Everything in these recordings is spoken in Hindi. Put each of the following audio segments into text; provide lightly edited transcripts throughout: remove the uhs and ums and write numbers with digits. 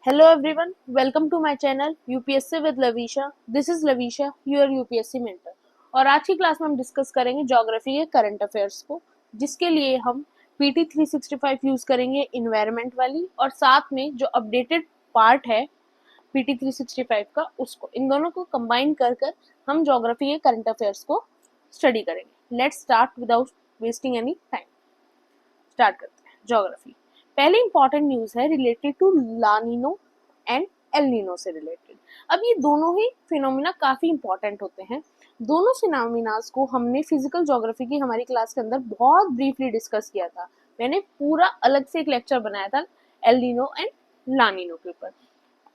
Hello everyone, welcome to my channel UPSC with Lavisha. This is Lavisha, your UPSC mentor. और आज की क्लास में हम डिस्कस करेंगे ज्योग्राफी के करंट अफेयर्स को, जिसके लिए हम PT 365 यूज करेंगे इन्वायरमेंट वाली, और साथ में जो अपडेटेड पार्ट है PT 365 का उसको, इन दोनों को कंबाइन कर हम ज्योग्राफी के करंट अफेयर्स को स्टडी करेंगे. Let's start without wasting any time. Start करते हैं. ज्योग्राफी, पहले इंपॉर्टेंट न्यूज है related to La Nina and El Nino से रिलेटेड. अब ये दोनों ही फिनोमिना काफी इंपॉर्टेंट होते हैं. दोनों फिनोमिनास को हमने फिजिकल ज्योग्राफी की हमारी क्लास के अंदर बहुत ब्रीफली डिस्कस किया था. मैंने पूरा अलग से एक लेक्चर बनाया था एल नीनो एंड लानिनो के ऊपर.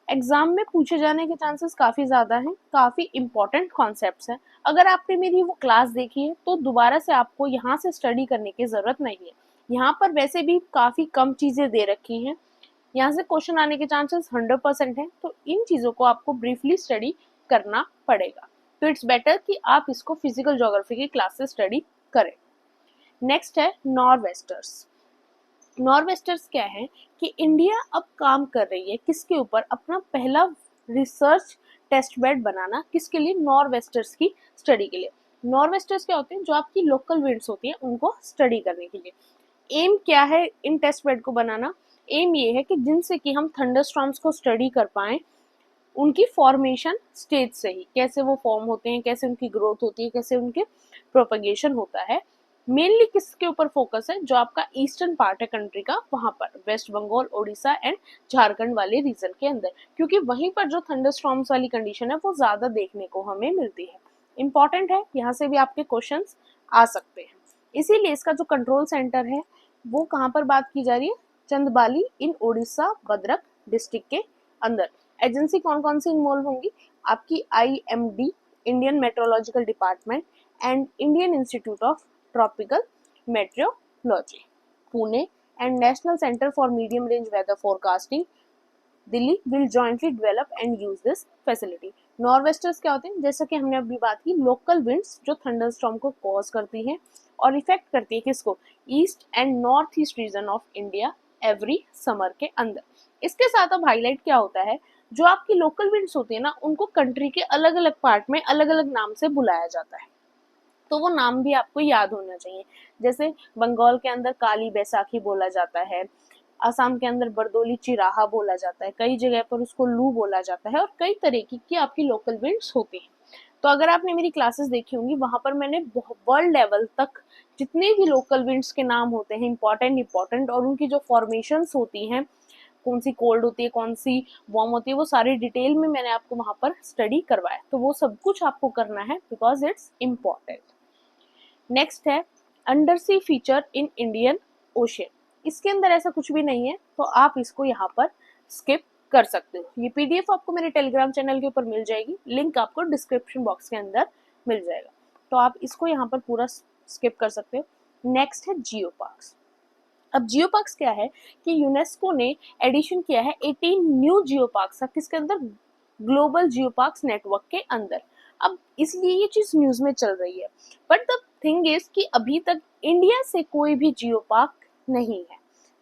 एग्जाम में पूछे जाने के चांसेस काफी ज्यादा हैं, काफी इंपॉर्टेंट कॉन्सेप्ट्स हैं. अगर आपने मेरी वो क्लास देखी है तो दोबारा से आपको यहाँ से स्टडी करने की जरूरत नहीं है. यहाँ पर वैसे भी काफी कम चीजें दे रखी हैं, यहाँ से क्वेश्चन आने के चांसेस 100% हैं, तो इन चीजों को आपको ब्रीफली स्टडी करना पड़ेगा. तो इट्स बेटर कि आप इसको फिजिकल ज्योग्राफी की क्लास से स्टडी करें. नेक्स्ट है नॉर्वेस्टर्स. नॉर्वेस्टर्स क्या है कि इंडिया अब काम कर रही है किसके ऊपर, अपना पहला रिसर्च टेस्ट बेड बनाना. किसके लिए? नॉर्वेस्टर्स की स्टडी के लिए. नॉर्वेस्टर्स क्या होते हैं? जो आपकी लोकल विंड्स होती हैं उनको स्टडी करने के लिए. एम क्या है इन टेस्ट बेड को बनाना? एम ये है कि जिनसे कि हम थंडरस्टॉर्म्स को स्टडी कर पाएं, उनकी फॉर्मेशन स्टेज से ही, कैसे वो फॉर्म होते हैं, कैसे उनकी ग्रोथ होती है, कैसे उनके प्रोपगेशन होता है. मेनली किसके ऊपर फोकस है? जो आपका ईस्टर्न पार्ट है कंट्री का, वहां पर वेस्ट बंगाल, ओडिशा एंड झारखंड वाले रीजन के अंदर, क्योंकि वहीं पर जो थंडरस्टॉर्म्स वाली कंडीशन है वो ज्यादा देखने को हमें मिलती है. इंपॉर्टेंट है, यहाँ से भी आपके क्वेश्चंस आ सकते हैं. इसीलिए इसका जो कंट्रोल सेंटर है वो कहाँ पर बात की जा रही है? चंदबाली इन ओडिशा भद्रक डिस्ट्रिक्ट के अंदर. एजेंसी कौन कौन सी इन्वॉल्व होंगी? आपकी IMD, Indian meteorological department, and Indian institute of tropical meteorology Pune, and national centre for medium range weather forecasting Delhi will jointly develop and use this facility. Nor'westers क्या होते हैं? जैसा कि हमने अभी बात की, लोकल विंड्स जो थंडरस्टॉर्म को कॉज करती हैं और इफेक्ट करती है किसको? East and north east region of India every summer के अंदर. इसके साथ अब हाईलाइट क्या होता है, जो आपकी लोकल विंड्स होती है ना, उनको कंट्री के अलग अलग पार्ट में अलग अलग नाम से बुलाया जाता है. तो वो नाम भी आपको याद होना चाहिए. जैसे बंगाल के अंदर काली बैसाखी बोला जाता है, असम के अंदर बरदोली चिराहा बोला जाता है, कई जगह पर उसको लू बोला जाता है, और कई तरीके की आपकी लोकल विंड्स होती हैं. तो अगर आपने मेरी क्लासेस देखी होंगी, वहां पर मैंने वर्ल्ड लेवल तक जितने भी लोकल विंड्स के नाम होते हैं इंपॉर्टेंट, और उनकी जो फॉर्मेशंस होती हैं, कौन सी कोल्ड होती है, कौन सी वार्म होती है, वो सारी डिटेल में मैंने आपको वहां पर स्टडी करवाया. तो वो सब कुछ आपको करना है बिकॉज इट्स इम्पॉर्टेंट. नेक्स्ट है under sea feature in Indian ocean. इसके अंदर ऐसा कुछ भी नहीं है, तो आप इसको यहाँ पर स्किप कर सकते हो. ये PDF आपको मेरे टेलीग्राम चैनल के ऊपर मिल जाएगी, लिंक आपको डिस्क्रिप्शन बॉक्स के अंदर मिल जाएगा, तो आप इसको यहाँ पर पूरा स्किप कर सकते हो. नेक्स्ट है जियो पार्क्स. अब जियो पार्क्स क्या है कि यूनेस्को ने एडिशन किया है 18 न्यू जियो पार्क्स का, किसके अंदर? ग्लोबल जियो पार्क्स नेटवर्क के अंदर. अब इसलिए ये चीज न्यूज में चल रही है, बट द थिंग इज कि अभी तक इंडिया से कोई भी जियो पार्क नहीं है.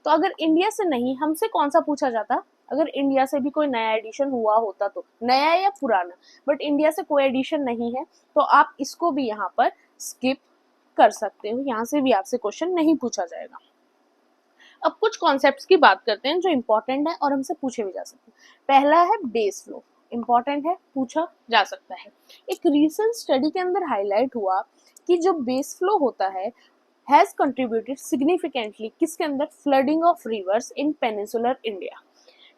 तो अगर इंडिया से नहीं, हमसे कौन सा पूछा जाता? अगर इंडिया से भी कोई नया एडिशन हुआ होता, तो नया या पुराना, बट इंडिया से कोई एडिशन नहीं है, तो आप इसको भी यहाँ पर स्किप कर सकते हो. यहाँ से भी आपसे क्वेश्चन नहीं पूछा जाएगा. अब कुछ कॉन्सेप्ट्स की बात करते हैं जो इंपॉर्टेंट है और हमसे पूछे भी जा सकते हैं. पहला है बेस फ्लो. इंपॉर्टेंट है, पूछा जा सकता है. एक रीसेंट स्टडी के अंदर हाईलाइट हुआ कि जो बेस फ्लो होता है हैज कंट्रीब्यूटेड सिग्निफिकेंटली किसके अंदर? Flooding of reverse in peninsular India.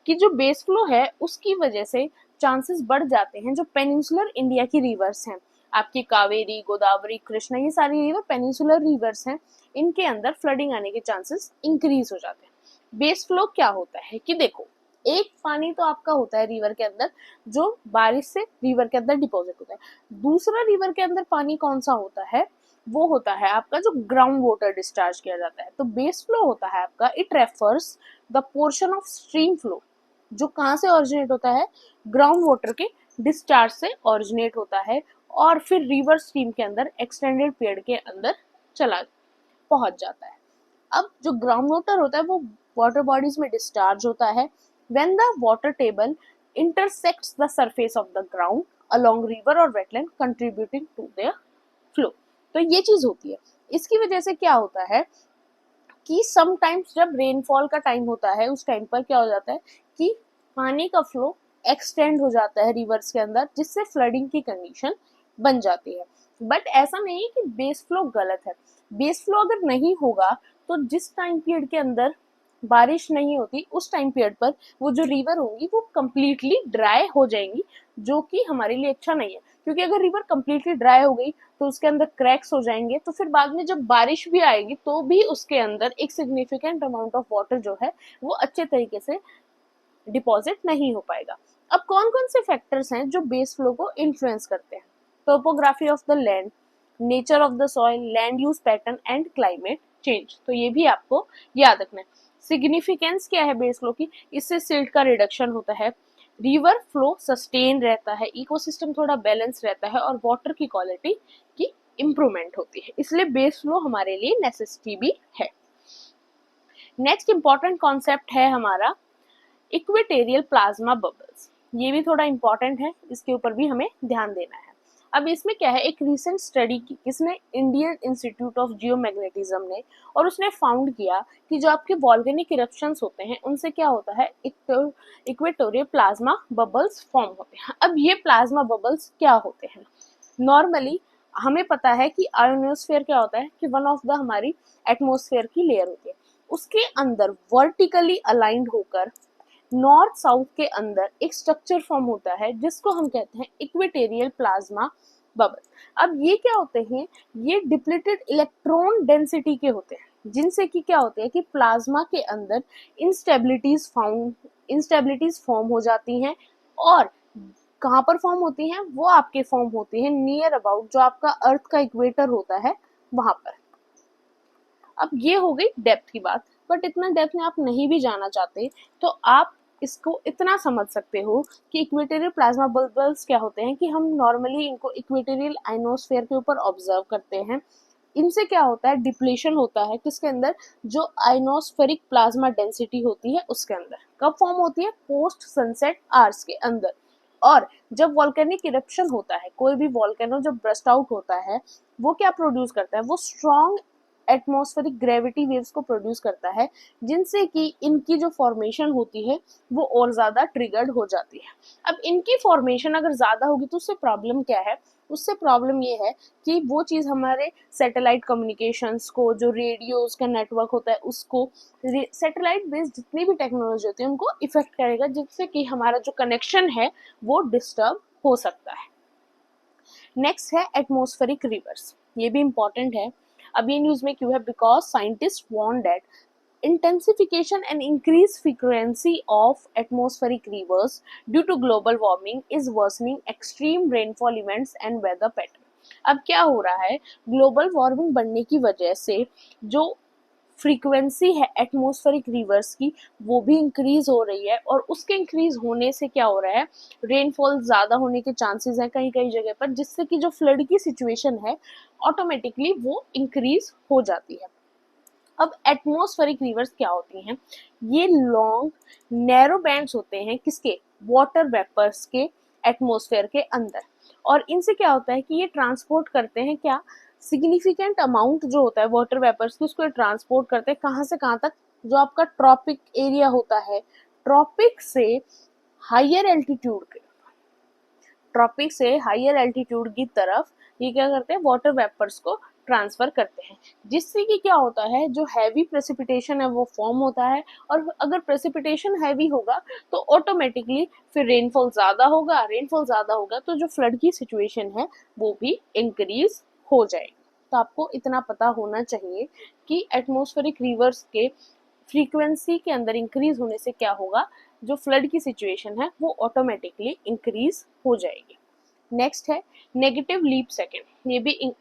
कि जो बेस फ्लो है उसकी वजह से चांसेस बढ़ जाते हैं, जो पेनिनसुलर इंडिया की रिवर्स हैं, आपकी कावेरी, गोदावरी, कृष्णा, ये सारी रिवर पेनिनसुलर रिवर्स हैं, इनके अंदर फ्लडिंग आने के चांसेस इंक्रीज हो जाते हैं. बेस फ्लो क्या होता है कि देखो, एक पानी तो आपका होता है रिवर के अंदर जो बारिश से रिवर के अंदर डिपॉजिट होता है. दूसरा रिवर के अंदर पानी कौन सा होता है? वो होता है आपका जो ग्राउंड वाटर डिस्चार्ज किया जाता है. तो बेस फ्लो होता है आपका, it refers the portion of stream flow जो कहाँ से ओरिजिनेट होता है? ग्राउंड वाटर के डिस्चार्ज से ओरिजिनेट होता है, और फिर रिवर स्ट्रीम के अंदर एक्सटेंडेड पीरियड के अंदर चला पहुंच जाता है. अब जो ग्राउंड वाटर होता है वो वाटर बॉडीज में डिस्चार्ज होता है, when the water table intersects the surface of the ground along river or wetland contributing to their flow। तो ये चीज होती है। इसकी वजह से क्या होता है कि समटाइम्स जब रेनफॉल का टाइम होता है उस टाइम पर क्या हो जाता है कि पानी का फ्लो एक्सटेंड हो जाता है रिवर्स के अंदर, जिससे फ्लडिंग की कंडीशन बन जाती है। बट ऐसा नहीं है कि बेस फ्लो गलत है। बेस फ्लो अगर नहीं होगा तो जिस टाइम पीरियड के अंदर बारिश नहीं होती उस टाइम पीरियड पर वो जो रिवर होंगी वो कम्प्लीटली ड्राई हो जाएंगी, जो कि हमारे लिए अच्छा नहीं है। क्योंकि अगर रिवर कम्प्लीटली ड्राई हो गई तो उसके अंदर क्रैक्स हो जाएंगे, तो फिर बाद में जब बारिश भी आएगी तो भी उसके अंदर एक सिग्निफिकेंट अमाउंट ऑफ वाटर जो है वो अच्छे तरीके से डिपॉजिट नहीं हो पाएगा। अब कौन कौन से फैक्टर्स हैं जो बेस फ्लो को इन्फ्लुएंस करते हैं? Topography of the land, nature of the soil, land use pattern and climate change. तो ये भी आपको याद रखना है। सिग्निफिकेंस क्या है बेस फ्लो की? इससे सिल्ट का रिडक्शन होता है, रिवर फ्लो सस्टेन रहता है, इकोसिस्टम थोड़ा बैलेंस रहता है और वाटर की क्वालिटी की इम्प्रूवमेंट होती है। इसलिए बेस फ्लो हमारे लिए नेसेसिटी भी है। नेक्स्ट इंपॉर्टेंट कॉन्सेप्ट है हमारा इक्वेटोरियल प्लाज्मा बबल्स। ये भी थोड़ा इंपॉर्टेंट है, इसके ऊपर भी हमें ध्यान देना है। अब इसमें क्या है, एक रिसेंट स्टडी की किसने, इंडियन इंस्टीट्यूट ऑफ जियोमैग्नेटिज्म ने, और उसने फाउंड किया कि जो आपके वॉल्केनिक इरप्शंस होते हैं उनसे क्या होता है, इक्वेटोरियल प्लाज्मा बबल्स फॉर्म होते हैं। अब ये प्लाज्मा बबल्स क्या होते हैं? नॉर्मली हमें पता है कि आयोनोस्फेयर क्या होता है कि वन ऑफ द हमारी एटमोस्फेयर की लेयर होती है, उसके अंदर वर्टिकली अलाइंड होकर नॉर्थ साउथ के अंदर एक स्ट्रक्चर फॉर्म होता है जिसको हम कहते हैं इक्वेटोरियल प्लाज्मा बबल। अब ये क्या होते हैं, ये डिप्लीटेड इलेक्ट्रॉन डेंसिटी के होते हैं, जिनसे कि क्या होते हैं कि प्लाज्मा के अंदर इंस्टेबिलिटीज फॉर्म हो जाती हैं। और कहाँ पर फॉर्म होती हैं? वो आपके फॉर्म होती हैं नियर अबाउट जो आपका अर्थ का इक्वेटर होता है वहां पर। अब ये हो गई डेप्थ की बात, बट इतना डेप्थ में आप नहीं भी जाना चाहते तो आप इसको इतना समझ सकते हो कि इक्वेटोरियल प्लाज्मा बबल्स क्या होते हैं कि हम नॉर्मली इनको इक्वेटोरियल आइनोस्फेयर के ऊपर ऑब्जर्व करते हैं। इनसे क्या होता है, डिप्लेशन होता है किसके अंदर, जो आइनोस्फेरिक प्लाज्मा डेंसिटी होती है उसके अंदर। कब फॉर्म होती है? पोस्ट सनसेट आवर्स के अंदर। और जब वॉल्केनिक इरप्शन होता है, कोई भी वॉल्केनो जब ब्रस्ट आउट होता है, वो क्या प्रोड्यूस करता है, वो स्ट्रॉन्ग एटमॉस्फेरिक ग्रेविटी वेव्स को प्रोड्यूस करता है, जिनसे कि इनकी जो फॉर्मेशन होती है वो और ज़्यादा ट्रिगर्ड हो जाती है। अब इनकी फॉर्मेशन अगर ज़्यादा होगी तो उससे प्रॉब्लम क्या है? उससे प्रॉब्लम ये है कि वो चीज़ हमारे सैटेलाइट कम्युनिकेशंस को, जो रेडियोज़ का नेटवर्क होता है उसको, सैटेलाइट बेस्ड जितनी भी टेक्नोलॉजी होती है उनको इफेक्ट करेगा, जिससे कि हमारा जो कनेक्शन है वो डिस्टर्ब हो सकता है। नेक्स्ट है एटमॉस्फेरिक रिवर्स, ये भी इंपॉर्टेंट है। अब ये न्यूज में क्यों है? Because scientist warn that intensification and increased frequency of atmospheric rivers due to global warming is worsening extreme rainfall events and weather pattern। अब क्या हो रहा है, ग्लोबल वार्मिंग बढ़ने की वजह से जो फ्रीक्वेंसी है एटमॉस्फेरिक रिवर्स की वो भी इंक्रीज हो रही है, और उसके इंक्रीज होने से क्या हो रहा है, रेनफॉल ज़्यादा होने के चांसेस हैं कहीं कहीं जगह पर, जिससे कि जो फ्लड की सिचुएशन है ऑटोमेटिकली वो इंक्रीज हो जाती है। अब एटमॉस्फेरिक रिवर्स क्या होती हैं? ये लॉन्ग नैरो बैंड्स होते हैं किसके? वाटर वेपर्स के एटमॉस्फेयर के अंदर। और इनसे क्या होता है कि ये ट्रांसपोर्ट करते हैं क्या, सिग्निफिकेंट अमाउंट जो होता है वाटर वेपर्स की, उसको ट्रांसपोर्ट करते हैं कहाँ से कहाँ तक, जो आपका ट्रॉपिक एरिया होता है, ट्रॉपिक से हायर एल्टीट्यूड के, ट्रॉपिक से हायर एल्टीट्यूड की तरफ ये क्या करते हैं, वाटर वेपर्स को ट्रांसफर करते हैं, जिससे कि क्या होता है, जो हैवी प्रेसिपिटेशन है वो फॉर्म होता है। और अगर प्रेसिपिटेशन हैवी होगा तो ऑटोमेटिकली फिर रेनफॉल ज़्यादा होगा, रेनफॉल ज़्यादा होगा तो जो फ्लड की सिचुएशन है वो भी इंक्रीज हो जाएगी। तो आपको इतना पता होना चाहिए कि एटमॉस्फेरिक रिवर्स के फ्रीक्वेंसी के अंदर इंक्रीज होने से क्या होगा, जो फ्लड की सिचुएशन है वो ऑटोमेटिकली इंक्रीज हो जाएगी। नेक्स्ट है नेगेटिव लीप सेकेंड, ये भी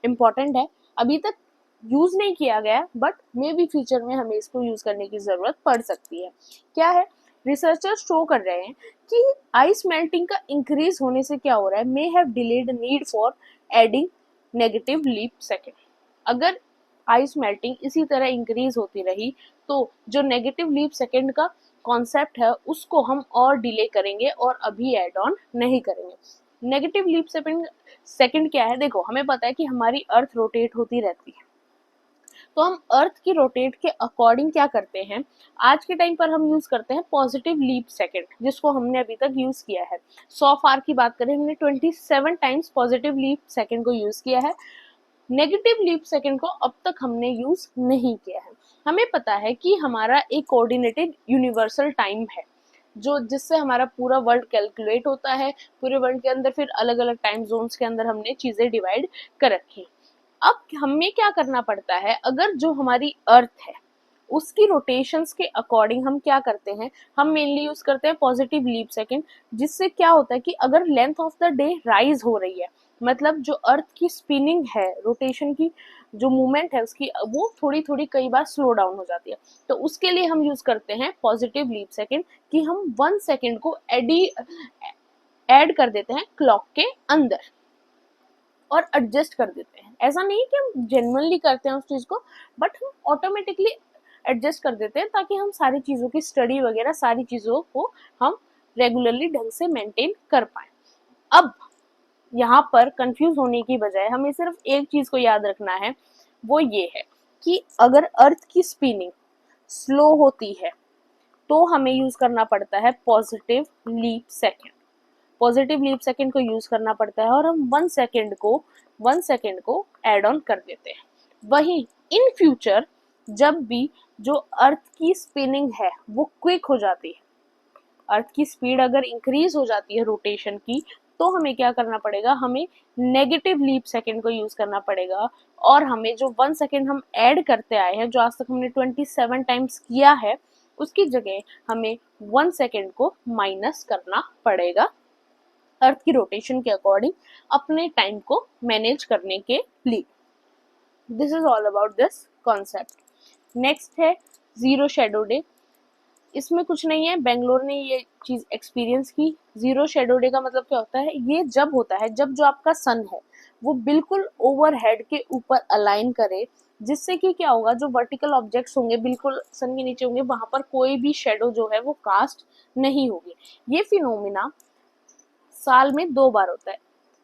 इम्पॉर्टेंट है, अभी तक यूज नहीं किया गया बट मे बी फ्यूचर में हमें इसको यूज करने की जरूरत पड़ सकती है। क्या है, रिसर्चर्स शो कर रहे हैं कि आइस मेल्टिंग का इंक्रीज होने से क्या हो रहा है, may have delayed need for adding negative leap second. अगर आइस मेल्टिंग इसी तरह इंक्रीज होती रही तो जो नेगेटिव लीप सेकेंड का कॉन्सेप्ट है उसको हम और डिले करेंगे और अभी एड ऑन नहीं करेंगे। नेगेटिव लीप सेकेंड क्या है, देखो हमें पता है कि हमारी अर्थ रोटेट होती रहती है, तो हम अर्थ की रोटेट के अकॉर्डिंग क्या करते हैं, आज के टाइम पर हम यूज करते हैं पॉजिटिव लीप सेकेंड, जिसको हमने अभी तक यूज किया है। सो फार की बात करें हमने 27 टाइम्स पॉजिटिव लीप सेकेंड को यूज किया है, नेगेटिव लीप सेकेंड को अब तक हमने यूज नहीं किया है। हमें पता है कि हमारा एक कोऑर्डिनेटेड यूनिवर्सल टाइम है जो जिससे हमारा पूरा वर्ल्ड कैलकुलेट होता है, पूरे वर्ल्ड के अंदर फिर अलग अलग टाइम जोन्स के अंदर हमने चीजें डिवाइड कर रखी हैं। अब हमें क्या करना पड़ता है, अगर जो हमारी अर्थ है उसकी रोटेशंस के अकॉर्डिंग हम क्या करते हैं, हम मेनली यूज करते हैं पॉजिटिव लीप सेकेंड, जिससे क्या होता है कि अगर length of the day rise हो रही है, मतलब जो अर्थ की स्पिनिंग है, रोटेशन की जो मूवमेंट है उसकी, वो थोड़ी थोड़ी कई बार स्लो डाउन हो जाती है, तो उसके लिए हम यूज करते हैं पॉजिटिव लीप सेकेंड कि हम 1 सेकेंड को ऐड कर देते हैं क्लॉक के अंदर और एडजस्ट कर देते हैं। ऐसा नहीं कि हम जेन्युइनली करते हैं उस चीज को, बट हम ऑटोमेटिकली एडजस्ट कर देते हैं ताकि हम सारी चीजों की स्टडी वगैरह सारी चीजों को हम रेगुलरली ढंग से मेंटेन कर पाए। अब यहाँ पर कंफ्यूज होने की बजाय हमें सिर्फ एक चीज को याद रखना है, वो ये है कि अगर अर्थ की स्पिनिंग स्लो होती है तो हमें यूज करना पड़ता है positive leap second, positive leap second को यूज करना पड़ता है और हम 1 सेकेंड को ऐड ऑन कर देते हैं। वहीं इन फ्यूचर जब भी जो अर्थ की स्पिनिंग है वो क्विक हो जाती है, अर्थ की स्पीड अगर इंक्रीज हो जाती है रोटेशन की, तो हमें क्या करना पड़ेगा, हमें नेगेटिव लीप सेकेंड को यूज करना पड़ेगा और हमें जो 1 सेकेंड हम ऐड करते आए हैं, जो आज तक हमने 27 टाइम्स किया है, उसकी जगह हमें 1 सेकेंड को माइनस करना पड़ेगा अर्थ की रोटेशन के अकॉर्डिंग अपने टाइम को मैनेज करने के लिए। This is all about this concept. Next है जीरो शेडो डे। इसमें कुछ नहीं है, बेंगलोर ने ये चीज एक्सपीरियंस की। जीरो शेडो डे का मतलब क्या होता है, ये जब होता है जब जो आपका सन है वो बिल्कुल ओवरहेड के ऊपर अलाइन करे, जिससे कि क्या होगा, जो वर्टिकल ऑब्जेक्ट्स होंगे बिल्कुल सन के नीचे होंगे, वहां पर कोई भी शेडो जो है वो कास्ट नहीं होगी। ये फिनोमिना साल में 2 बार होता है,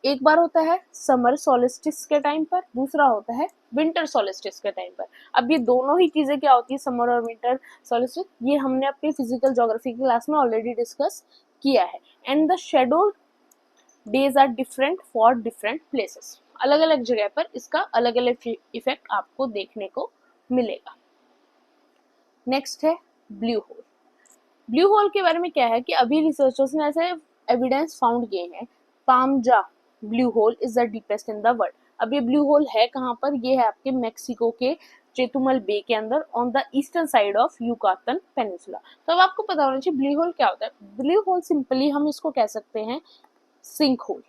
एक बार होता है समर सोलिस्टिस के टाइम पर, दूसरा होता है विंटर सोलिस्टिस के टाइम पर। अब ये दोनों ही चीजें क्या होती है, समर और विंटर सोलिस्टिस, ये हमने अपनी फिजिकल ज्योग्राफी की क्लास में ऑलरेडी डिस्कस किया है। And the shadow days are different for different places, अलग अलग जगह पर इसका अलग अलग इफेक्ट आपको देखने को मिलेगा। नेक्स्ट है ब्लू होल। ब्लू होल के बारे में क्या है कि अभी रिसर्चर्स ने ऐसे एविडेंस फाउंड किए हैं, Taam Ja blue hole is the deepest in the world. अब ये ब्लू होल है कहाँ पर, ये है आपके मेक्सिको के चेतुमल बे के अंदर on the eastern side of Yucatan peninsula. तो अब आपको पता होना चाहिए ब्लू होल क्या होता है। ब्लू होल सिंपली हम इसको कह सकते हैं सिंक होल।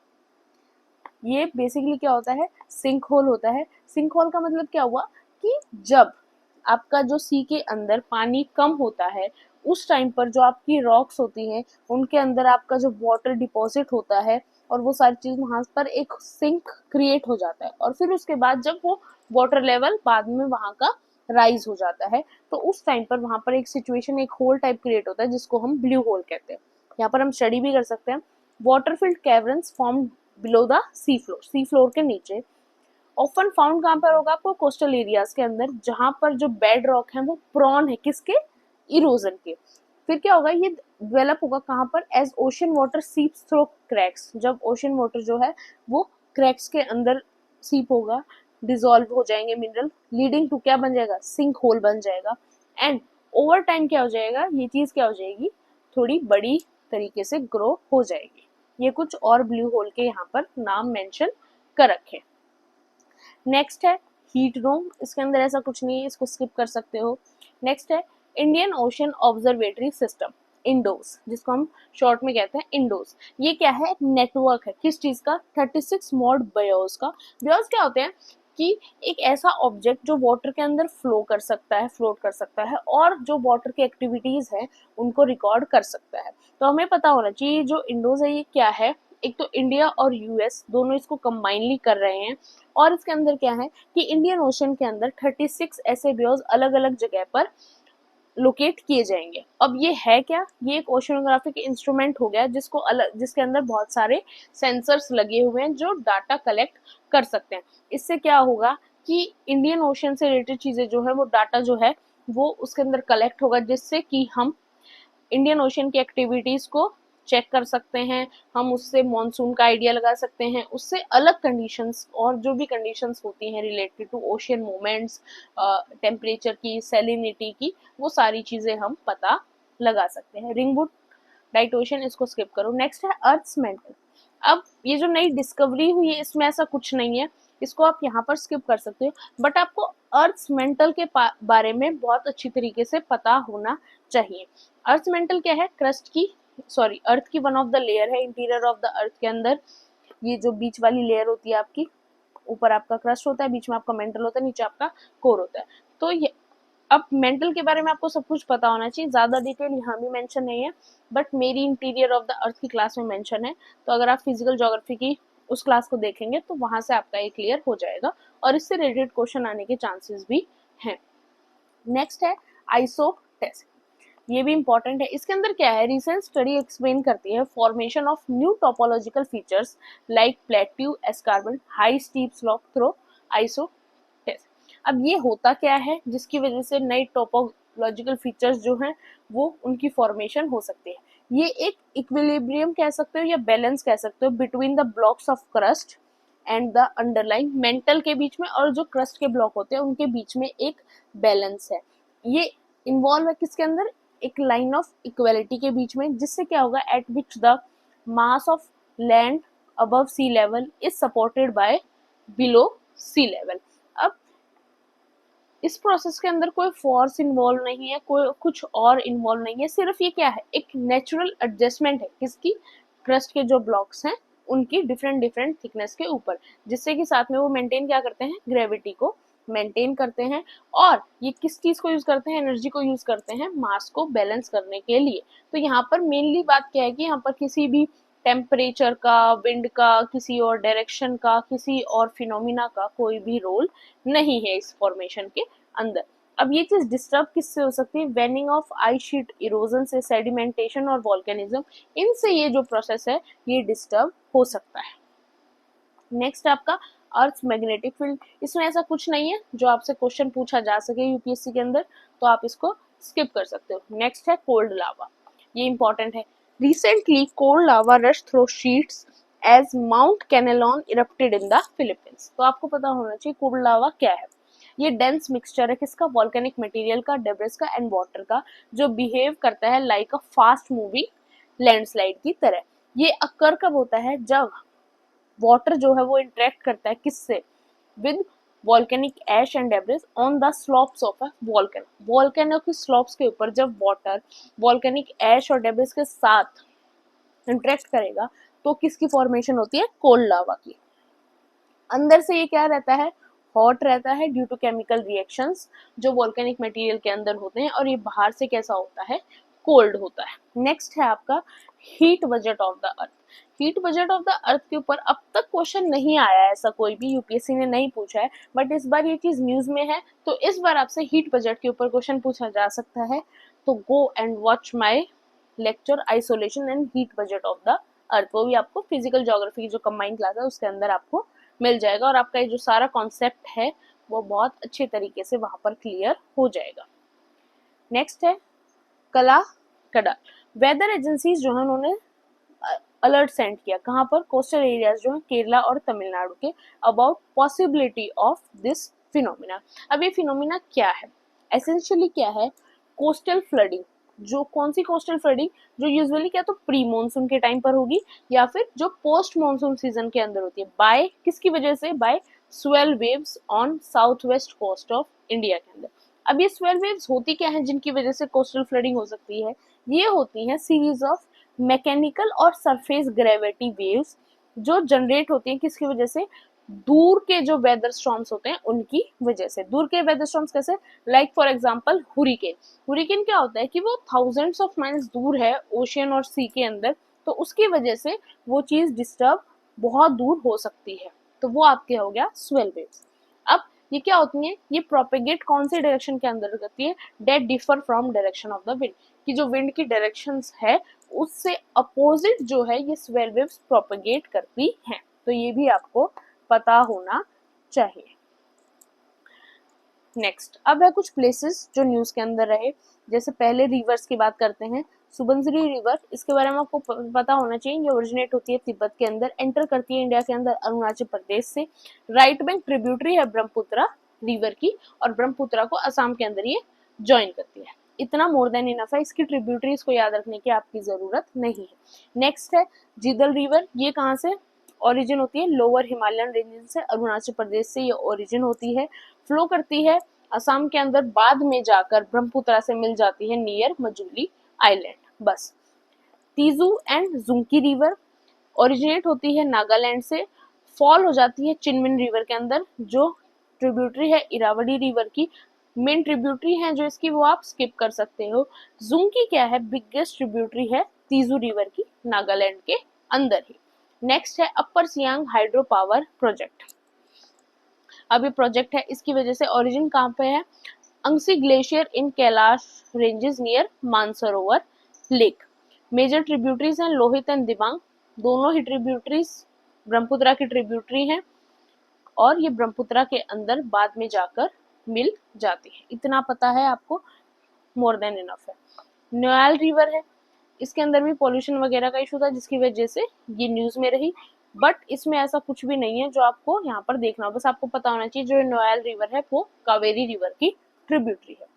ये बेसिकली क्या होता है, सिंक होल होता है। सिंक होल का मतलब क्या हुआ कि जब आपका जो सी के अंदर पानी कम होता है, उस टाइम पर जो आपकी रॉक्स होती हैं उनके अंदर आपका जो वाटर डिपॉजिट होता है और वो सारी चीज वहां पर एक सिंक क्रिएट हो जाता है, और फिर उसके बाद जब वो वाटर लेवल बाद में वहां का राइज हो जाता है, तो उस टाइम पर वहां पर एक सिचुएशन, एक होल टाइप क्रिएट होता है जिसको हम ब्लू होल कहते हैं। यहाँ पर हम स्टडी भी कर सकते हैं। Water filled caverns form below the sea floor, sea floor के नीचे। ऑफन फाउंड कहाँ पर होगा, आपको कोस्टल एरियाज के अंदर, जहां पर जो बेड रॉक है वो प्रॉन है किसके, इरोजन के। फिर क्या होगा, ये डेवलप होगा कहाँ पर, as ocean water seeps through cracks, जब ओशन वाटर जो है वो क्रैक्स के अंदर सीप होगा, डिसॉल्व हो जाएंगे मिनरल, लीडिंग टू क्या बन जाएगा, सिंक होल बन जाएगा। एंड ओवर टाइम क्या हो जाएगा, ये चीज क्या हो जाएगी, थोड़ी बड़ी तरीके से ग्रो हो जाएगी। ये कुछ और ब्लू होल के यहाँ पर नाम मेंशन कर रखे। नेक्स्ट है हीट डोम, इसके अंदर ऐसा कुछ नहीं है, इसको स्किप कर सकते हो। नेक्स्ट है इंडियन ओशन ऑब्जर्वेटरी सिस्टम, इंडोस, जिसको हम शॉर्ट में कहते हैं इंडोस। ये क्या है, एक नेटवर्क है, किस चीज का, 36 मॉड बयोस का। बयोस क्या होते हैं कि एक ऐसा ऑब्जेक्ट जो वाटर के अंदर फ्लो कर सकता है, फ्लोट कर सकता है, और जो वाटर की एक्टिविटीज है उनको रिकॉर्ड कर सकता है। तो हमें पता होना चाहिए जो इंडोस है ये क्या है, एक तो इंडिया और यूएस दोनों इसको कंबाइनली कर रहे हैं, और इसके अंदर क्या है कि इंडियन ओशन के अंदर 36 ऐसे बेस अलग अलग जगह पर लोकेट किए जाएंगे। अब ये है क्या, ये एक ओशनोग्राफिक इंस्ट्रूमेंट हो गया जिसको अलग, जिसके अंदर बहुत सारे सेंसर्स लगे हुए हैं जो डाटा कलेक्ट कर सकते हैं। इससे क्या होगा कि इंडियन ओशन से रिलेटेड चीजें जो है वो डाटा जो है वो उसके अंदर कलेक्ट होगा, जिससे कि हम इंडियन ओशन की एक्टिविटीज को चेक कर सकते हैं, हम उससे मॉनसून का आइडिया लगा सकते हैं, उससे अलग कंडीशंस और जो भी कंडीशंस होती हैं related to ocean movements, temperature की, सैलिनिटी की, वो सारी चीजें हम पता लगा सकते हैं। रिंगवुड डाइट ओशन इसको स्किप करो। नेक्स्ट है अर्थ्स मेंटल। अब ये जो नई डिस्कवरी हुई है इसमें ऐसा कुछ नहीं है, इसको आप यहाँ पर स्किप कर सकते हो, बट आपको अर्थ्स मेंटल के बारे में बहुत अच्छी तरीके से पता होना चाहिए। अर्थ मेंटल क्या है, क्रस्ट की अर्थ की वन ऑफ द लेयर है इंटीरियर ऑफ द अर्थ के अंदर। ये जो बीच वाली लेयर होती है आपकी, ऊपर आपका क्रस्ट होता है, बीच में आपका मेंटल होता है, नीचे आपका कोर होता है। तो ये अब मेंटल के बारे में आपको सब कुछ पता होना चाहिए, ज्यादा डिटेल यहाँ भी मेंशन नहीं है, बट मेरी इंटीरियर ऑफ द अर्थ की क्लास में मेंशन है। तो अगर आप फिजिकल ज्योग्राफी की उस क्लास को देखेंगे तो वहां से आपका ये क्लियर हो जाएगा, और इससे रिलेटेड क्वेश्चन आने के चांसेस भी हैं। नेक्स्ट है आइसो टेस्ट, ये भी इंपॉर्टेंट है। इसके अंदर क्या है, रिसेंट स्टडी एक्सप्लेन करती है formation of new topological features like plateau, escarpment, high steep slope through isostasy. अब ये होता क्या है जिसकी वजह से नए टोपोलॉजिकल फीचर्स जो हैं वो उनकी फॉर्मेशन हो सकती है। ये एक इक्विलिब्रियम कह सकते हो या बैलेंस कह सकते हो between the blocks of crust and the underlying mental के बीच में, और जो क्रस्ट के ब्लॉक होते हैं उनके बीच में एक बैलेंस है। ये इन्वॉल्व है किसके अंदर, एक लाइन ऑफ इक्वालिटी के बीच में, जिससे क्या होगा, at which the mass of land above sea level is supported by below sea level. अब इस प्रोसेस के अंदर कोई फोर्स इन्वॉल्व नहीं है, कोई कुछ और इन्वॉल्व नहीं है, सिर्फ ये क्या है, एक नेचुरल एडजस्टमेंट है किसकी, क्रस्ट के जो ब्लॉक्स हैं उनकी डिफरेंट डिफरेंट थिकनेस के ऊपर, जिससे कि साथ में वो मेंटेन क्या करते हैं, ग्रेविटी को मेंटेन करते हैं। और ये किस चीज को यूज करते हैं, एनर्जी को यूज करते हैं मास को बैलेंस करने के लिए। तो यहाँ पर मेनली बात क्या है कि यहाँ पर किसी भी टेम्परेचर का, विंड का, किसी और डायरेक्शन का, किसी और फिनोमिना का कोई भी रोल नहीं है इस फॉर्मेशन के अंदर। अब ये चीज डिस्टर्ब किससे हो सकती है, वेनिंग ऑफ आइस शीट, इरोजन से, सेडिमेंटेशन और वोल्केनिज्म, इनसे ये जो प्रोसेस है ये डिस्टर्ब हो सकता है। नेक्स्ट आपका अर्थ मैग्नेटिक फील्ड, इसमें ऐसा कुछ नहीं है जो आपसे क्वेश्चन पूछा जा सके यूपीएससी के अंदर, तो आप इसको स्किप कर सकते हो। नेक्स्ट है कोल्ड लावा, ये इंपॉर्टेंट है। Recently cold lava rush through sheets as mount Kanlaon erupted in the Philippines. तो आपको पता होना चाहिए कोल्ड लावा क्या है। ये डेंस मिक्सचर है किसका, वॉल्केनिक मटेरियल का, डेब्रिस का एंड वाटर का, जो बिहेव करता है like a fast moving landslide की तरह। ये अकर कब होता है, जब वाटर जो है वो इंटरेक्ट करता है किससे, with volcanic ash and debris on the slopes of a volcano. Volcano की स्लोप्स के ऊपर जब वाटर वॉल्केनिक एश और डेब्रिस के साथ इंटरेक्ट करेगा तो किसकी फॉर्मेशन होती है, कोल्ड लावा की। अंदर से ये क्या रहता है, हॉट रहता है ड्यू टू केमिकल रिएक्शंस जो वॉल्केनिक मटेरियल के अंदर होते हैं, और ये बाहर से कैसा होता है, कोल्ड होता है। नेक्स्ट है आपका heat budget of the earth. Heat budget of the earth के ऊपर अब तक क्वेश्चन नहीं आया है, ऐसा कोई भी यूपीएससी ने नहीं पूछा है, बट इस बार ये चीज न्यूज में है, तो इस बार आपसे हीट बजट के ऊपर क्वेश्चन पूछा जा सकता है। तो go and watch my lecture isolation and heat budget of the earth, वो भी आपको फिजिकल ज्योग्राफी की जो कंबाइंड क्लास है उसके अंदर आपको मिल जाएगा, और आपका ये जो सारा कॉन्सेप्ट है वो बहुत अच्छे तरीके से वहां पर क्लियर हो जाएगा। नेक्स्ट है कला कडार। वेदर एजेंसीज जो है उन्होंने अलर्ट सेंड किया, कहाँ पर, कोस्टल एरियाज जो है केरला और तमिलनाडु के, about possibility of this phenomena. अब ये फिनोमिना क्या है, एसेंशियली क्या है, कोस्टल फ्लडिंग। जो कौन सी कोस्टल फ्लडिंग, जो यूजुअली क्या तो प्री मॉनसून के टाइम पर होगी, या फिर जो पोस्ट मॉनसून सीजन के अंदर होती है, बाय किसकी वजह से, by swell waves on south west coast of India के अंदर। अब ये स्वेल वेव्स होती क्या है जिनकी वजह से कोस्टल फ्लडिंग हो सकती है, ये होती है सीरीज ऑफ मैकेनिकल और सरफेस ग्रेविटी वेव्स जो जनरेट होती हैं किसकी वजह से, दूर के जो वेदर स्टॉर्म्स होते हैं उनकी वजह से। दूर के वेदर स्टॉर्म्स कैसे, like for example hurricane. Hurricane क्या होता है कि वो थाउजेंड्स ऑफ माइल्स दूर है ओशियन और सी के अंदर, तो उसकी वजह से वो चीज डिस्टर्ब बहुत दूर हो सकती है, तो वो आपके हो गया स्वेल वेव्स। अब ये क्या होती है, ये प्रोपेगेट कौन से डायरेक्शन के अंदर करती है, that differ from direction of the wind, कि जो विंड की डायरेक्शंस है उससे अपोजिट जो है ये स्वेल वेव्स प्रोपेगेट करती हैं, तो ये भी आपको पता होना चाहिए। नेक्स्ट, अब है कुछ प्लेसेस जो न्यूज के अंदर रहे, जैसे पहले रिवर्स की बात करते हैं। सुबनसिरी रिवर, इसके बारे में आपको पता होना चाहिए, ये ओरिजिनेट होती है तिब्बत के अंदर, एंटर करती है इंडिया के अंदर अरुणाचल प्रदेश से। राइट बैंक ट्रिब्यूटरी है ब्रह्मपुत्रा रिवर की, और ब्रह्मपुत्रा को असम के अंदर ये ज्वाइन करती है। इतना मोर देन इनफ है, इसकी ट्रिब्यूटरीज को याद रखने की आपकी जरूरत नहीं है। नेक्स्ट है जिदल रिवर, ये कहाँ से ओरिजिन होती है, लोअर हिमालयन रेंज से, अरुणाचल प्रदेश से ये ओरिजिन होती है, फ्लो करती है असम के अंदर, बाद में जाकर ब्रह्मपुत्रा से मिल जाती है नियर मजुली आइलैंड। बस, तीजू एंड जुंकी रिवर ओरिजिनेट होती है नागालैंड से, फॉल हो जाती है चिनमिन रिवर के अंदर, जो ट्रिब्यूटरी है इरावदी रिवर की। मेन ट्रिब्यूटरी है जो इसकी वो आप स्किप कर सकते हो। जुंकी क्या है, बिगेस्ट ट्रिब्यूटरी है तीजू रिवर की, नागालैंड के अंदर ही। नेक्स्ट है अपर सियांग हाइड्रो पावर प्रोजेक्ट। अब ये प्रोजेक्ट है, इसकी वजह से ओरिजिन कहाँ पे है, Angsi glacier in Kailash ranges near Mansarovar lake. Major tributaries हैं लोहित एंड दिबांग, दोनों ही ट्रिब्यूटरीज ब्रह्मपुत्रा की ट्रिब्यूटरी हैं, और ये ब्रह्मपुत्रा के अंदर बाद में जाकर मिल जाती है। इतना पता है आपको, मोर देन इनफ है। नोयाल रिवर है, इसके अंदर भी पॉल्यूशन वगैरह का इशू था जिसकी वजह से ये न्यूज में रही, बट इसमें ऐसा कुछ भी नहीं है जो आपको यहाँ पर देखना हो। बस आपको पता होना चाहिए जो नोयाल रिवर है वो कावेरी रिवर की ट्रिब्यूटरी है।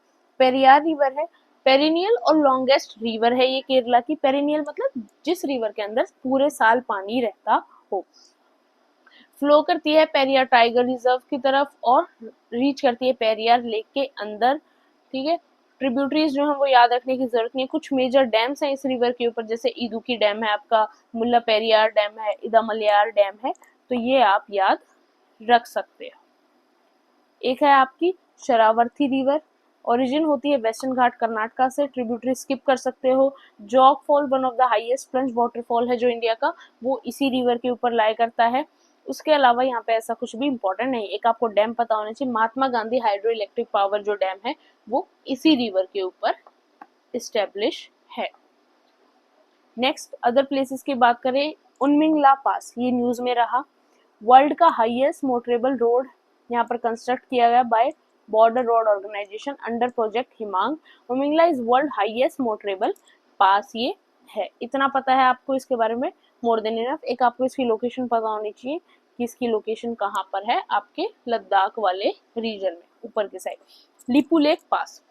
पेरियार रिवर है, पेरिनियल और लॉन्गेस्ट रिवर है ये केरला की। पेरिनियल मतलब जिस रिवर के अंदर पूरे साल पानी रहता हो। फ्लो करती है पेरियार टाइगर रिजर्व की तरफ और रीच करती है पेरियार लेक के अंदर, ठीक है। ट्रिब्यूटरीज जो है वो याद रखने की जरूरत नहीं है। कुछ मेजर डैम्स हैं इस रिवर के ऊपर, जैसे इदुकी डैम है आपका, मुल्ला पेरियार डैम है, इदामलियार डैम है, तो ये आप याद रख सकते हो। एक है आपकी शरावर्थी रिवर, ओरिजिन होती है वेस्टर्न घाट कर्नाटका से, ट्रिब्यूटरी स्किप कर सकते हो। Jog fall one of the highest plunge waterfall है जो इंडिया का, वो इसी रिवर के ऊपर लाई करता है। उसके अलावा यहाँ पे ऐसा कुछ भी इंपॉर्टेंट नहीं। एक आपको डैम पता होना चाहिए, Mahatma Gandhi hydro electric power जो डैम है वो इसी रिवर के ऊपर इस्टेब्लिश है। नेक्स्ट अदर प्लेसेस की बात करें, उनमिंगला पास, ये न्यूज में रहा। वर्ल्ड का हाईएस्ट मोटरेबल रोड यहाँ पर कंस्ट्रक्ट किया गया by border road organisation under project Himank. Umlingla is world highest motorable pass ये है। इतना पता है आपको इसके बारे में, मोर देन इनफ। एक आपको इसकी लोकेशन पता होनी चाहिए कि इसकी लोकेशन कहाँ पर है, आपके लद्दाख वाले रीजन में ऊपर की side. Lipu lake pass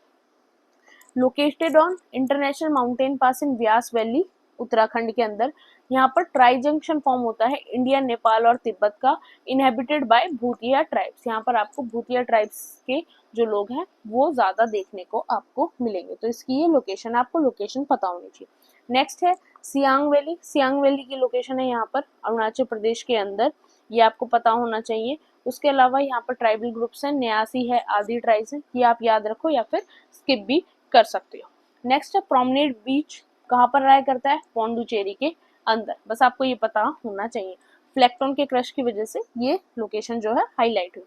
located on international mountain pass in Vyas valley Uttarakhand के अंदर। यहाँ पर ट्राई जंक्शन फॉर्म होता है इंडिया, नेपाल और तिब्बत का, इनहेबिटेड बाय भूतिया ट्राइब्स। यहाँ पर आपको भूतिया ट्राइब्स के जो लोग हैं वो ज्यादा देखने को आपको मिलेंगे, तो इसकी ये लोकेशन, आपको लोकेशन पता होनी चाहिए। नेक्स्ट है सियांग वैली। सियांग वैली की लोकेशन है यहाँ पर अरुणाचल प्रदेश के अंदर, ये आपको पता होना चाहिए। उसके अलावा यहाँ पर ट्राइबल ग्रुप्स हैं, न्यासी है, आदि ट्राइब्स हैं, ये आप याद रखो या फिर स्किप भी कर सकते हो। नेक्स्ट है प्रोमनेड बीच, कहाँ पर राय करता है, पौंडुचेरी के अंदर, बस आपको ये पता होना चाहिए। फ्लैक्टोन के क्रश की वजह से ये लोकेशन जो है हाईलाइट हुई।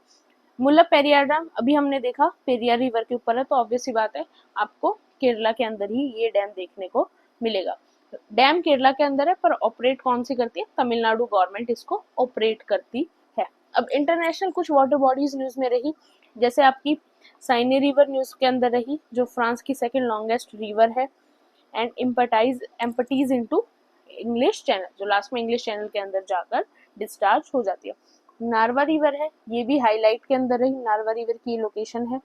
मुल्ला पेरियार डैम अभी हमने देखा, पेरियार रिवर के ऊपर है, तो ऑब्वियस सी बात है आपको केरला के अंदर ही ये डैम देखने को मिलेगा। डैम केरला के अंदर है पर ऑपरेट कौन सी करती है, तमिलनाडु गवर्नमेंट इसको ऑपरेट करती है। अब इंटरनेशनल कुछ वाटर बॉडीज न्यूज में रही, जैसे आपकी साइने रिवर न्यूज के अंदर रही, जो फ्रांस की सेकेंड लॉन्गेस्ट रिवर है, एंड एम्पटीज इनटू इंग्लिश चैनल, जो लास्ट में इंग्लिश चैनल के अंदर जाकर डिस्चार्ज हो जाती है। नारवा रिवर है, ये भी हाईलाइट के अंदर रही, नारवा रिवर की लोकेशन है।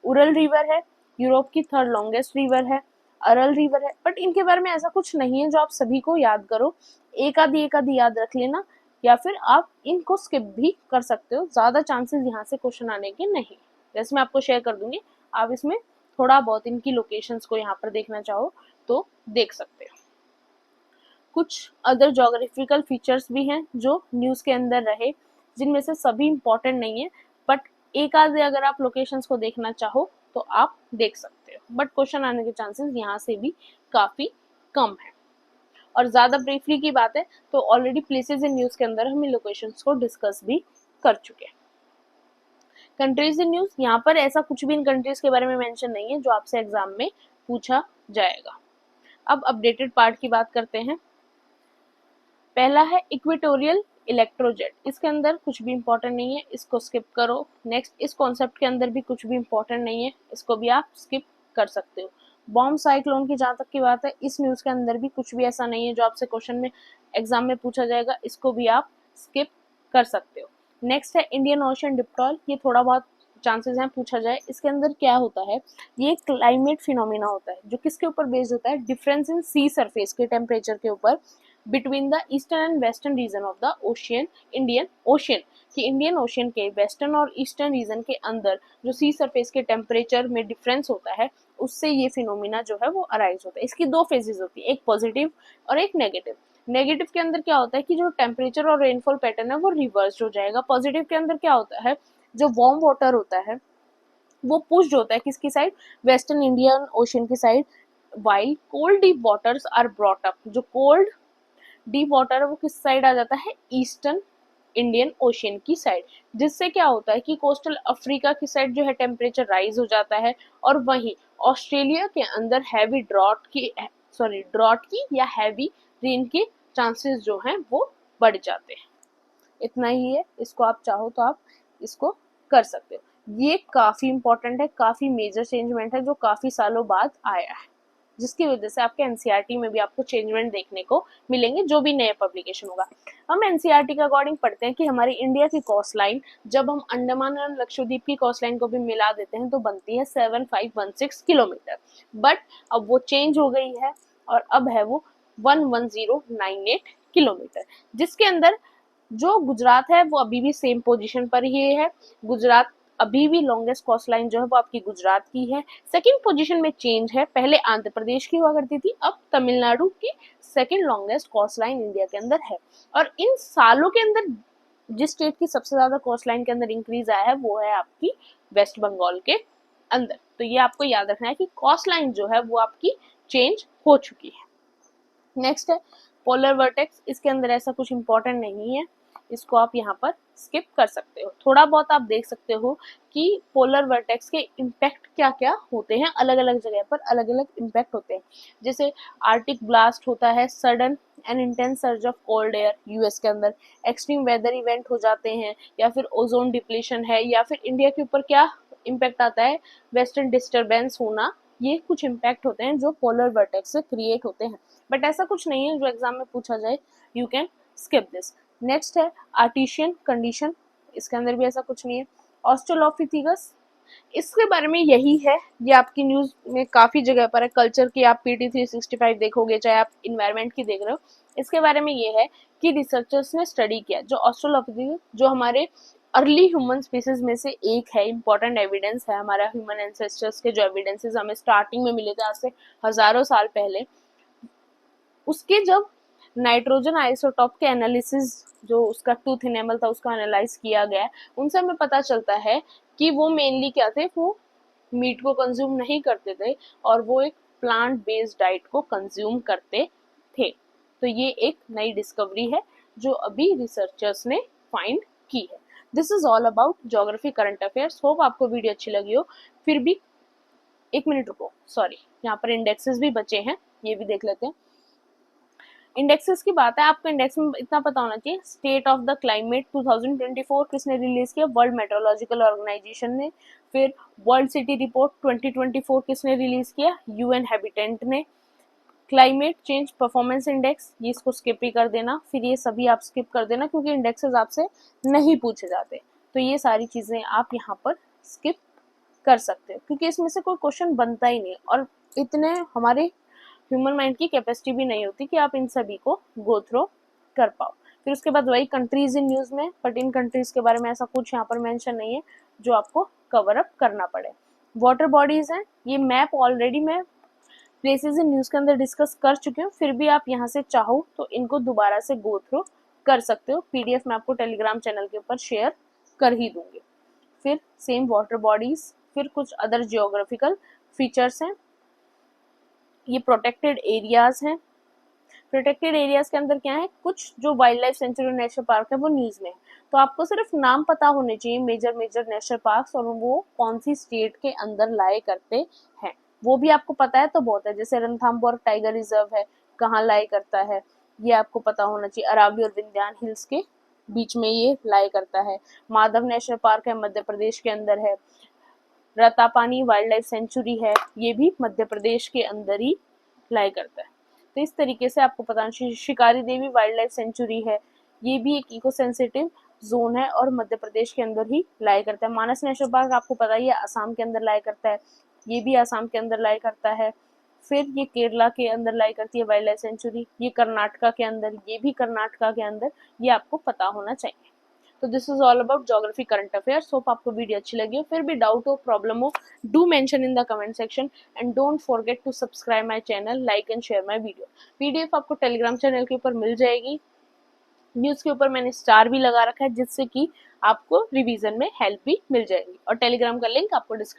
उरल रिवर है, यूरोप की थर्ड लॉन्गेस्ट रिवर है। अरल रिवर है, बट इनके बारे में ऐसा कुछ नहीं है जो आप सभी को याद करो, एक आधी याद रख लेना, या फिर आप इनको स्किप भी कर सकते हो, ज्यादा चांसेस यहाँ से क्वेश्चन आने के नहीं। जैसे मैं आपको शेयर कर दूंगी, आप इसमें थोड़ा बहुत इनकी लोकेशंस को यहाँ पर देखना चाहो तो देख सकते हो। कुछ अदर जोग्राफिकल फीचर्स भी हैं जो न्यूज के अंदर रहे, जिनमें से सभी इंपॉर्टेंट नहीं है, बट एक आधे अगर आप लोकेशंस को देखना चाहो तो आप देख सकते हो, बट क्वेश्चन आने के चांसेस यहाँ से भी काफी कम है। और ज़्यादा ब्रीफली की बात है तो ऑलरेडी प्लेसेस इन न्यूज़ के अंदर हम इन लोकेशंस को डिस्कस भी कर चुके हैं। कंट्रीज इन न्यूज़, यहाँ पर ऐसा कुछ भी इन कंट्रीज के बारे में मेंशन नहीं है जो आपसे एग्जाम में पूछा जाएगा। अब अपडेटेड पार्ट की बात करते हैं। पहला है इक्वेटोरियल इलेक्ट्रोजेट, इसके अंदर कुछ भी इंपॉर्टेंट नहीं है, इसको स्किप करो। नेक्स्ट, इस कॉन्सेप्ट के अंदर भी कुछ भी इंपॉर्टेंट नहीं है, इसको भी आप स्किप कर सकते हो। बॉम्ब साइक्लोन की जहाँ तक की बात है, इस न्यूज़ के अंदर भी कुछ भी ऐसा नहीं है जो आपसे क्वेश्चन में एग्जाम में पूछा जाएगा, इसको भी आप स्किप कर सकते हो। नेक्स्ट है इंडियन ओशन डिप्टॉल, ये थोड़ा बहुत चांसेस हैं पूछा जाए। इसके अंदर क्या होता है, ये क्लाइमेट फिनोमिना होता है जो किसके ऊपर बेस्ड होता है, डिफरेंस इन सी सरफेस के टेम्परेचर के ऊपर between the eastern and western region of the ocean, Indian ocean, कि इंडियन ओशियन के वेस्टर्न और ईस्टर्न रीजन के अंदर जो सी सरफेस के टेम्परेचर में डिफरेंस होता है, उससे ये फिनोमिना जो है वो अराइज होता है। इसकी दो फेजेस होती है, एक पॉजिटिव और एक नेगेटिव। नेगेटिव के अंदर क्या होता है कि जो टेम्परेचर और रेनफॉल पैटर्न है वो रिवर्स हो जाएगा। पॉजिटिव के अंदर क्या होता है, जो वार्म वाटर होता है वो पुश्ड होता है किसकी साइड, वेस्टर्न इंडियन ओशियन की side, while cold deep waters are brought up, जो कोल्ड डीप वाटर है वो किस साइड आ जाता है, ईस्टर्न इंडियन ओशियन की साइड, जिससे क्या होता है कि कोस्टल अफ्रीका की साइड जो है टेम्परेचर राइज हो जाता है, और वहीं ऑस्ट्रेलिया के अंदर हैवी ड्रॉट की या हैवी रेन के चांसेस जो हैं वो बढ़ जाते हैं। इतना ही है, इसको आप चाहो तो आप इसको कर सकते हो। ये काफी इंपॉर्टेंट है, काफी मेजर चेंजमेंट है जो काफी सालों बाद आया है, जिसकी वजह से आपके एनसीईआरटी में भी आपको चेंजमेंट देखने को मिलेंगे जो भी नया पब्लिकेशन होगा। हम एनसीईआरटी के अकॉर्डिंग पढ़ते हैं कि हमारी इंडिया की कोस्ट लाइन जब हम अंडमान और लक्षद्वीप की कोस्ट लाइन को भी मिला देते हैं तो बनती है 7516 किलोमीटर, बट अब वो चेंज हो गई है और अब है वो 11098 किलोमीटर, जिसके अंदर जो गुजरात है वो अभी भी सेम पोजीशन पर ही है। गुजरात अभी भी लॉन्गेस्ट कोस्ट लाइन जो है वो आपकी गुजरात की है। सेकंड पोजीशन में चेंज है, पहले आंध्र प्रदेश की हुआ करती थी, अब तमिलनाडु की second longest coast line India के अंदर है। और इन सालों के अंदर जिस स्टेट की सबसे ज्यादा कोस्ट लाइन के अंदर इंक्रीज आया है वो है आपकी वेस्ट बंगाल के अंदर। तो ये आपको याद रखना है कि कोस्ट लाइन जो है वो आपकी चेंज हो चुकी है। नेक्स्ट है पोलर वर्टेक्स, इसके अंदर ऐसा कुछ इंपॉर्टेंट नहीं है, इसको आप यहाँ पर स्किप कर सकते हो। थोड़ा बहुत आप देख सकते हो कि पोलर वर्टेक्स के इम्पैक्ट क्या क्या होते हैं, अलग अलग जगह पर अलग अलग इम्पैक्ट होते हैं। जैसे आर्टिक ब्लास्ट होता है, sudden and intense surge of cold air US के अंदर, एक्सट्रीम वेदर इवेंट हो जाते हैं, या फिर ओजोन डिप्लीशन है, या फिर इंडिया के ऊपर क्या इम्पैक्ट आता है, वेस्टर्न डिस्टर्बेंस होना, ये कुछ इम्पैक्ट होते हैं जो पोलर वर्टेक्स से क्रिएट होते हैं। बट ऐसा कुछ नहीं है जो एग्जाम में पूछा जाए, you can skip this. Next है आर्टिशियन कंडीशन, इसके अंदर भी ऐसा कुछ नहीं है। ऑस्ट्रेलोपिथेकस, इसके बारे में यही है, ये आपकी न्यूज में काफी जगह पर है, कल्चर की आप PT 365 देखोगे, चाहे आप इन्वायरमेंट की देख रहे हो, इसके बारे में ये है कि रिसर्चर्स ने स्टडी किया जो ऑस्ट्रेलोपिथेकस जो हमारे अर्ली ह्यूमन स्पीसीज में से एक है, इंपॉर्टेंट एविडेंस है हमारा ह्यूमन एंसेस्टर्स के, जो एविडेंसेस हमें स्टार्टिंग में मिले थे आज से हजारों साल पहले, उसके जब नाइट्रोजन आइसोटॉप के एनालिसिस जो उसका टूथ इनेमल था उसको एनालाइज किया गया, उनसे हमें पता चलता है कि वो मेनली क्या थे, वो मीट को कंज्यूम नहीं करते थे और वो एक प्लांट बेस्ड डाइट को कंज्यूम करते थे। तो ये एक नई डिस्कवरी है जो अभी रिसर्चर्स ने फाइंड की है। This is all about geography current affairs. Hope आपको वीडियो अच्छी लगी हो। फिर भी एक मिनट रुको, सॉरी, यहाँ पर इंडेक्सेस भी बचे हैं, ये भी देख लेते हैं। इंडेक्सेस की बात है, आपको इंडेक्स में इतना पता होना चाहिए, स्टेट ऑफ द क्लाइमेट 2024 किसने रिलीज किया, वर्ल्ड मेट्रोलॉजिकल ऑर्गेनाइजेशन ने। फिर वर्ल्ड सिटी रिपोर्ट 2024 किसने रिलीज किया, UN हैबिटेंट ने। क्लाइमेट चेंज परफॉर्मेंस इंडेक्स, ये इसको स्किप ही कर देना, फिर ये सभी आप स्किप कर देना क्योंकि इंडेक्सेस आपसे नहीं पूछे जाते, तो ये सारी चीजें आप यहाँ पर स्किप कर सकते हो क्योंकि इसमें से कोई क्वेश्चन बनता ही नहीं, और इतने हमारे ह्यूमन माइंड की कैपेसिटी भी नहीं होती कि आप इन सभी को गो थ्रो कर पाओ। फिर उसके बाद वही कंट्रीज इन न्यूज में, बट इन कंट्रीज के बारे में ऐसा कुछ यहाँ पर मेंशन नहीं है जो आपको कवर अप करना पड़े। वाटर बॉडीज हैं, ये मैप ऑलरेडी मैं प्लेसेस इन न्यूज के अंदर डिस्कस कर चुकी हूँ, फिर भी आप यहाँ से चाहो तो इनको दोबारा से गो थ्रो कर सकते हो। PDF मैं आपको टेलीग्राम चैनल के ऊपर शेयर कर ही दूंगी। फिर सेम वाटर बॉडीज, फिर कुछ अदर जियोग्राफिकल फीचर्स हैं, ये प्रोटेक्टेड एरियाज हैं, प्रोटेक्टेड एरियाज के अंदर क्या है, कुछ जो wild life sanctuary national park है वो नीज में है, तो आपको सिर्फ नाम पता होने चाहिए मेजर नेशनल पार्क्स और वो कौन सी स्टेट के अंदर लाए करते हैं, वो भी आपको पता है तो बहुत है। जैसे रणथंभौर टाइगर रिजर्व है, कहाँ लाए करता है, ये आपको पता होना चाहिए, अरावली और विंध्यान हिल्स के बीच में ये लाए करता है। माधव नेशनल पार्क है, मध्य प्रदेश के अंदर है। रतापानी वाइल्ड लाइफ सेंचुरी है, ये भी मध्य प्रदेश के अंदर ही लाए करता है। तो इस तरीके से आपको पता है। शिकारी देवी वाइल्ड लाइफ सेंचुरी है, ये भी एक इको सेंसिटिव जोन है और मध्य प्रदेश के अंदर ही लाया करता है। मानस नेशनल पार्क आपको पता ही है असम के अंदर लाया करता है, ये भी असम के अंदर लाया करता है। फिर ये केरला के अंदर लाई करती है वाइल्ड लाइफ सेंचुरी, ये कर्नाटका के अंदर, ये भी कर्नाटका के अंदर, ये आपको पता होना चाहिए। तो this is all about geography current affairs. Hope आपको वीडियो अच्छी लगी हो, फिर भी डाउट हो, प्रॉब्लम हो, do mention in the comment section and don't forget to subscribe my channel, like and share my video. PDF आपको टेलीग्राम चैनल के ऊपर मिल जाएगी, न्यूज़ के ऊपर मैंने स्टार भी लगा रखा है जिससे कि आपको रिवीजन में हेल्प भी मिल जाएगी, और टेलीग्राम का लिंक आपको डिस्क्रिप्शन